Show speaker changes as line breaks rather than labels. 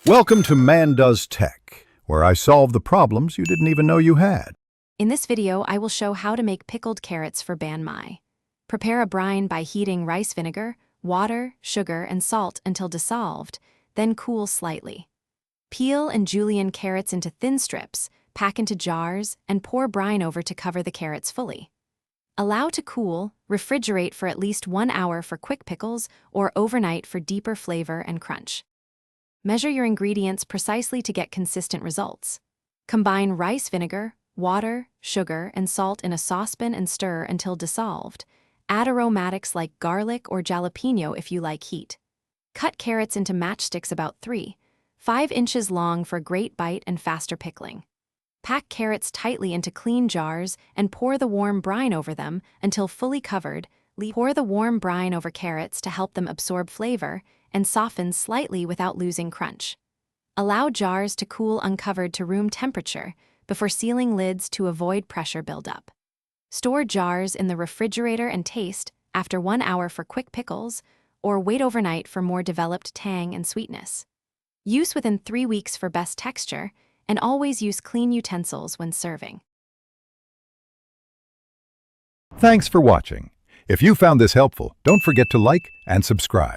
Welcome to Man Does Tech, where I solve the problems you didn't even know you had.
In this video, I will show how to make pickled carrots for banh mi. Prepare a brine by heating rice vinegar, water, sugar, and salt until dissolved, then cool slightly. Peel and julienne carrots into thin strips, pack into jars, and pour brine over to cover the carrots fully. Allow to cool, refrigerate for at least 1 hour for quick pickles or overnight for deeper flavor and crunch. Measure your ingredients precisely to get consistent results. Combine rice vinegar, water, sugar, and salt in a saucepan and stir until dissolved. Add aromatics like garlic or jalapeno if you like heat. Cut carrots into matchsticks about 3-5 inches long for great bite and faster pickling. Pack carrots tightly into clean jars and pour the warm brine over them until fully covered. Pour the warm brine over carrots to help them absorb flavor and soften slightly without losing crunch. Allow jars to cool uncovered to room temperature before sealing lids to avoid pressure buildup. Store jars in the refrigerator and taste after 1 hour for quick pickles, or wait overnight for more developed tang and sweetness. Use within 3 weeks for best texture, and always use clean utensils when serving.
Thanks for watching. If you found this helpful, don't forget to like and subscribe.